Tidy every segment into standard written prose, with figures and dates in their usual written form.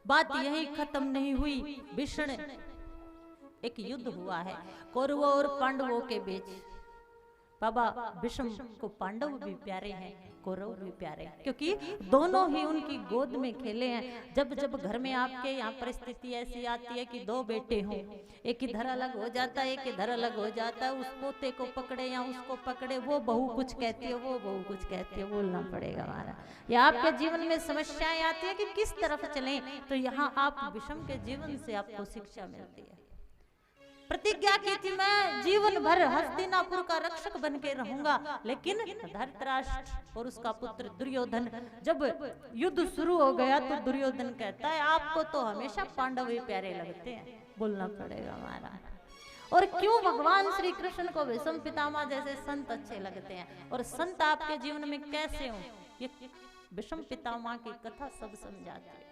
बात यही खत्म नहीं हुई, भीषण एक युद्ध हुआ है कौरवों और पांडवों के बीच। बाबा भीष्म को पांडव भी प्यारे हैं, कौरव भी प्यारे हैं, क्योंकि दोनों ही उनकी गोद में खेले हैं। जब जब घर में आपके यहाँ परिस्थिति ऐसी आती है कि दो बेटे हों, एक इधर अलग हो जाता है, एक इधर अलग हो जाता है, उस पोते को पकड़े या उसको पकड़े, वो बहू कुछ कहती है, वो बहू कुछ कहती है, बोलना पड़ेगा हमारा। या आपके जीवन में समस्याएं आती है कि किस तरफ चलें, तो यहाँ आप भीष्म के जीवन से आपको शिक्षा मिलती है। प्रतिज्ञा की थी मैं जीवन भर हस्तिनापुर का रक्षक बन के रहूंगा, लेकिन धृतराष्ट्र और उसका पुत्र दुर्योधन, जब युद्ध शुरू हो गया तो दुर्योधन कहता है आपको तो हमेशा पांडव ही प्यारे लगते हैं, बोलना पड़ेगा हमारा। और क्यों भगवान श्री कृष्ण को भीष्म पितामह जैसे संत अच्छे लगते हैं, और संत आपके जीवन में कैसे हो, ये भीष्म पितामह की कथा सब समझाती है।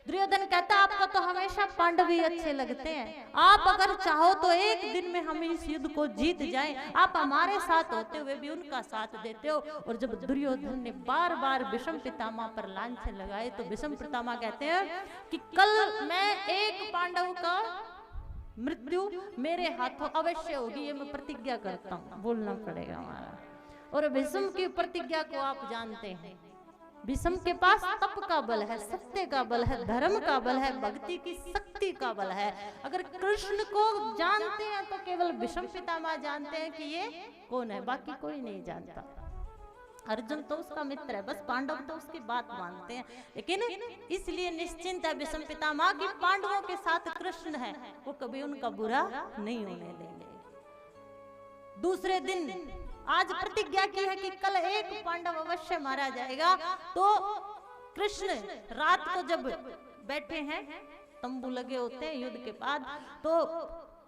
दुर्योधन कहता आपको तो हमेशा पांडव ही अच्छे लगते हैं, आप अगर चाहो तो एक दिन में हम इस युद्ध को जीत जाएं, आप हमारे साथ होते हुए भी उनका साथ देते हो। और जब दुर्योधन ने बार बार भीष्म पितामह पर लांछन लगाए तो भीष्म पितामह कहते हैं कि कल मैं एक पांडव का मृत्यु मेरे हाथों अवश्य होगी, ये मैं प्रतिज्ञा करता हूँ, बोलना पड़ेगा हमारा। और भीष्म की प्रतिज्ञा को आप जानते हैं, भीष्म के पास तप का बल है, सत्य का बल है, धर्म का बल है, भक्ति की शक्ति का बल है। अगर कृष्ण को जानते हैं तो केवल भीष्म पितामह जानते हैं कि ये कौन है, बाकी कोई नहीं जानता। अर्जुन तो उसका मित्र है, बस पांडव तो उसकी बात मानते हैं, लेकिन इसलिए निश्चिंत है भीष्म पितामह कि पांडवों के साथ कृष्ण है, वो कभी उनका बुरा नहीं होने देंगे। दूसरे दिन आज प्रतिज्ञा की है कि कल एक पांडव अवश्य मारा जाएगा। तो कृष्ण रात को जब बैठे हैं, तंबू लगे होते हैं युद्ध के बाद, तो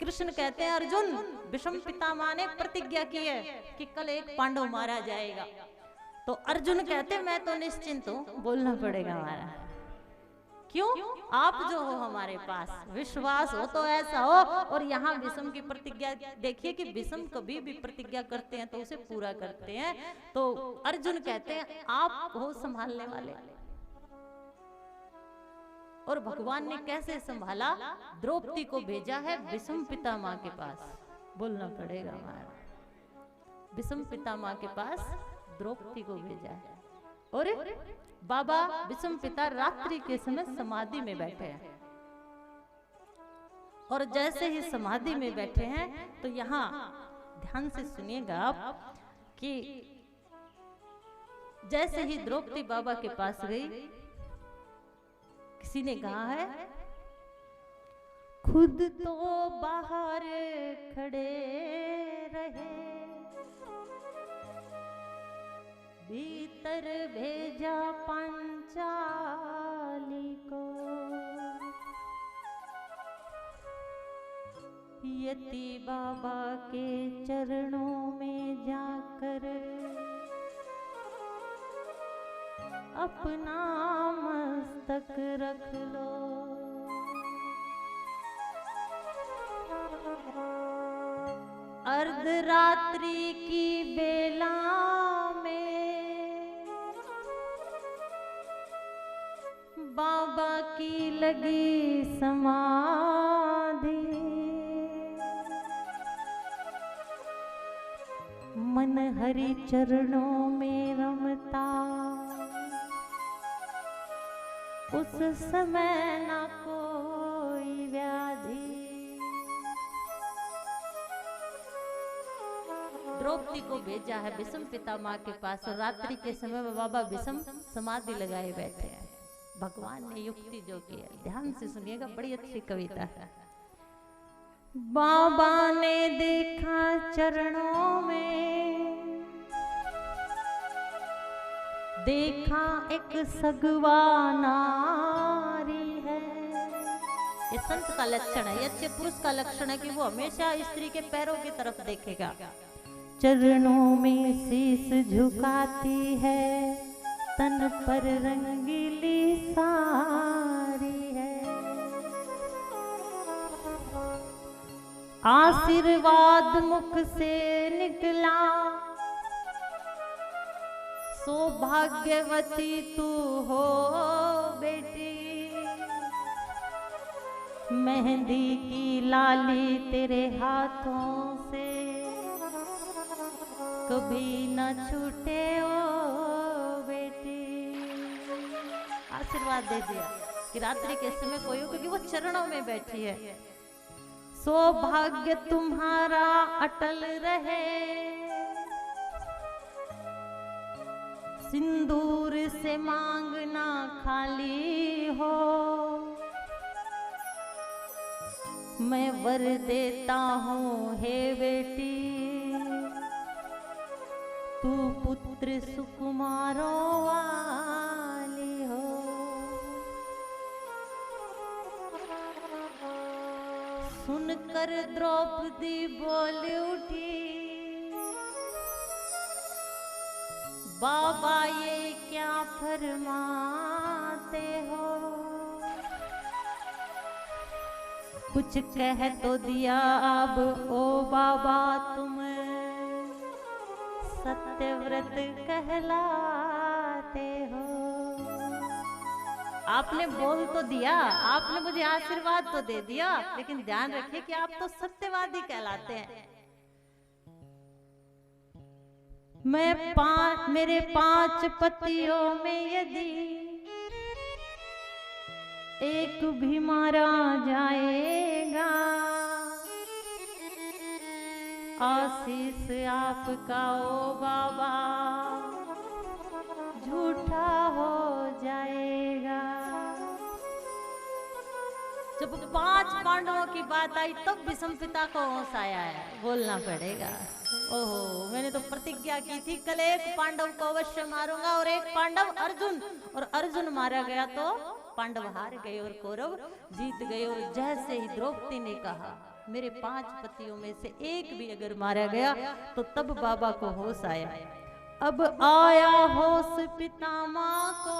कृष्ण कहते हैं अर्जुन भीष्म पितामह ने प्रतिज्ञा की है कि कल एक पांडव मारा जाएगा। तो अर्जुन कहते हैं मैं तो निश्चिंत हूं, बोलना पड़ेगा हमारा। क्यों? आप जो हो हमारे पास, विश्वास हो तो ऐसा हो। और यहाँ भीष्म की प्रतिज्ञा देखिए कि भीष्म कभी भी प्रतिज्ञा करते हैं तो उसे पूरा करते हैं। तो अर्जुन कहते हैं आप हो संभालने वाले। और भगवान ने कैसे संभाला, द्रौपदी को भेजा है भीष्म पितामह के पास, बोलना पड़ेगा हमारा। भीष्म पितामह के पास द्रौपदी को भेजा है। और बाबा भीष्म पिता रात्रि के समय समाधि में बैठे हैं, और जैसे ही समाधि में बैठे हैं तो यहाँ ध्यान से सुनिएगा आप कि जैसे ही द्रौपदी बाबा के पास गई, किसी ने कहा है खुद तो बाहर खड़े रहे, भीतर भेजा पांचाली को, यति बाबा के चरणों में जाकर अपना मस्तक रख लो। अर्धरात्रि की बेला बाबा की लगी समाधि, मन हरि चरणों में रमता, उस समय ना कोई व्याधि। द्रौपदी को भेजा है भीष्म पितामह के पास, और रात्रि के समय में बाबा भीष्म समाधि लगाए बैठे हैं। भगवान ने युक्ति जो की है, ध्यान से सुनिएगा, बड़ी अच्छी कविता है। बाबा ने देखा चरणों में, देखा एक सगवा नारी है। ये संत का लक्षण है, ये अच्छे पुरुष का लक्षण है कि वो हमेशा स्त्री के पैरों की तरफ देखेगा। चरणों में शीश झुकाती है, तन पर रंगीली साड़ी है, आशीर्वाद मुख से निकला, सौभाग्यवती तू हो बेटी। मेहंदी की लाली तेरे हाथों से कभी न छूटे ओ बेटी। आशीर्वाद दे दिया कि रात्रि के समय कोई हो, क्योंकि वो चरणों में बैठी है। सौभाग्य तुम्हारा अटल रहे, सिंदूर से मांगना खाली हो, मैं वर देता हूँ हे बेटी, तू पुत्र सुकुमारों वाली हो। सुनकर द्रौपदी बोल उठी, बाबा ये क्या फरमाते हो, कुछ कह तो दिया अब ओ बाबा, तुम सत्यव्रत कहलाते हो। आपने बोल तो दिया, आपने मुझे आशीर्वाद तो दे दिया, लेकिन ध्यान रखिए कि आप तो सत्यवादी कहलाते हैं। मेरे 5 पतियों में यदि एक भी मारा जाएगा, आशीष आपका ओ बाबा झूठा हो जाएगा। जब 5 पांडवों की बात आई तब विषम पिता को होश आया है, बोलना पड़ेगा। ओहो, मैंने तो प्रतिज्ञा की थी कल एक पांडव को अवश्य मारूंगा, और एक पांडव अर्जुन, और अर्जुन मारा गया तो पांडव हार गए और कौरव जीत गए। और जैसे ही द्रौपदी ने कहा मेरे 5 पतियों में से एक भी अगर मारा गया, तो तब बाबा को होश आया। अब आया होश पितामह को,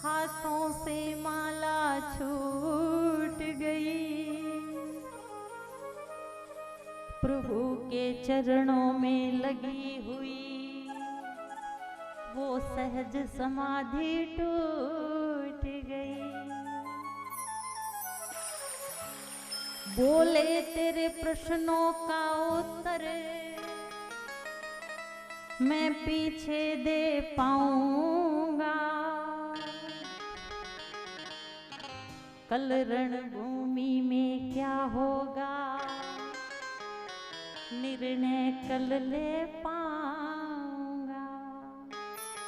हाथों से माला छूट गई, प्रभु के चरणों में लगी हुई वो सहज समाधि टूट गई। बोले तेरे प्रश्नों का उत्तर मैं पीछे दे पाऊंगा, कल रणभूमि में क्या होगा निर्णय कल ले पाऊंगा।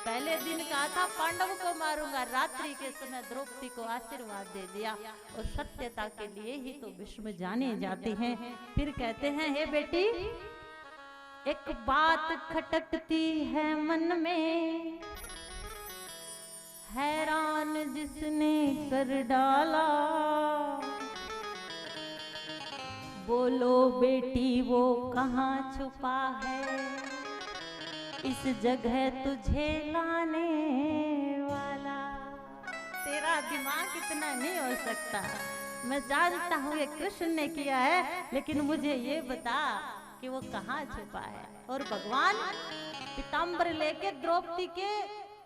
पहले दिन कहा था पांडव को मारूंगा, रात्रि के समय द्रौपदी को आशीर्वाद दे दिया, और सत्यता के लिए ही तो भीष्म जाने जाते हैं। फिर कहते हैं हे बेटी, एक बात खटकती है मन में, हैरान जिसने कर डाला, बोलो बेटी वो कहाँ छुपा है, इस जगह तुझे लाने वाला। तेरा दिमाग इतना नहीं हो सकता, मैं जानता हूँ ये कृष्ण ने किया है, लेकिन मुझे ये बता कि वो कहाँ छुपा है। और भगवान पीताम्बर लेके द्रौपदी के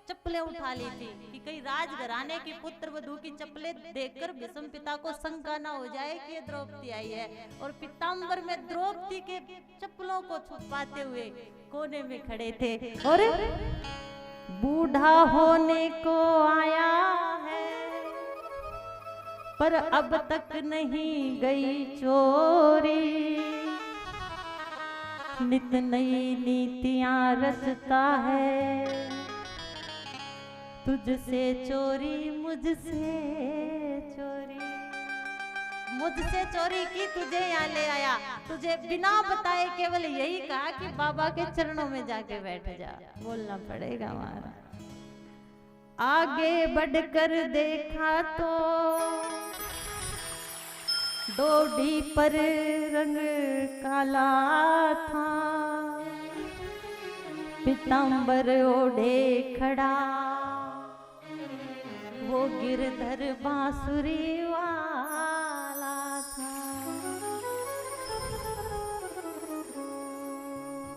चप्पलें उठा ली थी कि कहीं राजघराने की पुत्र वधू की चप्पलें देखकर भीष्म पिता को शंका ना हो जाए कि ये द्रौपदी आई है। और पीताम्बर में द्रौपदी के चप्पलों को छुपाते हुए कोने में खड़े थे। और बूढ़ा होने को आया है पर अब तक नहीं गई चोरी, नित नई नीतियां रचता है, तुझसे चोरी मुझसे चोरी, मुझसे चोरी की तुझे यहाँ ले आया, तुझे बिना बताए केवल यही कहा कि बाबा के चरणों में जाके बैठ जा। बोलना पड़ेगा हमारा। आगे बढ़कर देखा तो डोडी पर रंग काला था, पीताम्बर ओढ़े खड़ा वो गिरधर बांसुरी वाला था।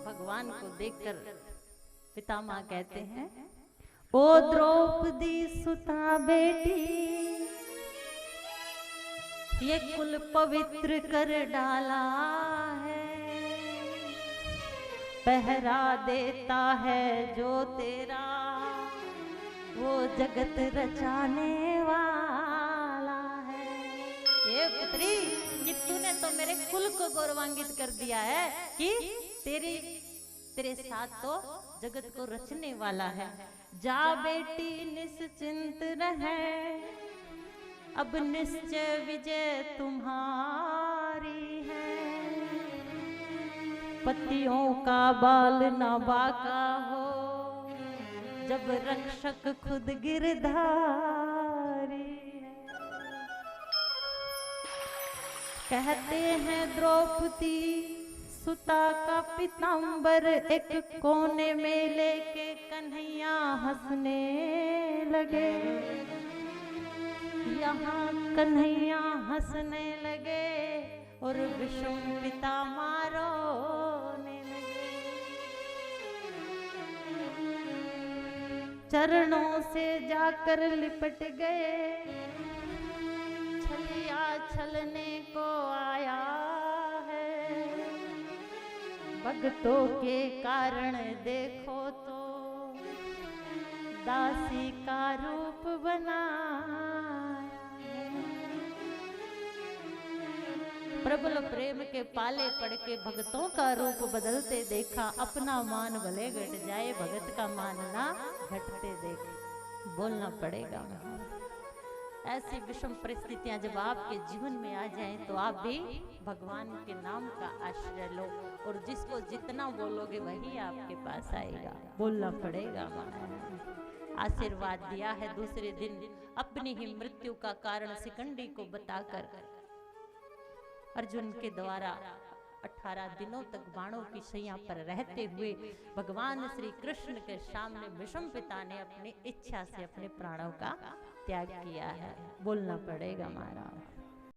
भगवान को देखकर पितामह कहते हैं, ओ द्रौपदी सुता बेटी, ये कुल पवित्र कर डाला है, पहरा देता है जो तेरा, वो जगत रचाने वाला है। ये पुत्री, कि तूने तो मेरे कुल को गौरवान्वित कर दिया है कि तेरे साथ तो जगत को रचने वाला है। जा बेटी निश्चिंत रहे, अब निश्चय विजय तुम्हारी है। पतियों का बाल न बाका हो, जब रक्षक खुद गिरधारी है। कहते हैं द्रौपदी सुता का पीताम्बर एक कोने में लेके कन्हैया हंसने लगे। यहाँ कन्हैया हंसने लगे और विषम पिता मारोने लगे। चरणों से जाकर लिपट गए, छलिया छलने को आया है। भक्तों के कारण देखो तो दासी का रूप बनाया। प्रबल प्रेम के पाले पड़ के भक्तों का रूप बदलते देखा। अपना मान भले घट जाए, भगत का मान ना घटते देख। बोलना पड़ेगा। ऐसी विषम परिस्थितियां जब आपके जीवन में आ जाएं तो आप भी भगवान के नाम का आश्रय लो, और जिसको जितना बोलोगे वही आपके पास आएगा। बोलना पड़ेगा। आशीर्वाद दिया है। दूसरे दिन अपनी ही मृत्यु का कारण शिखंडी को बताकर अर्जुन के द्वारा 18 दिनों तक बाणों की शैया पर रहते हुए भगवान श्री कृष्ण के सामने विषम पिता ने अपनी इच्छा से अपने प्राणों का त्याग किया है। बोलना पड़ेगा महाराज।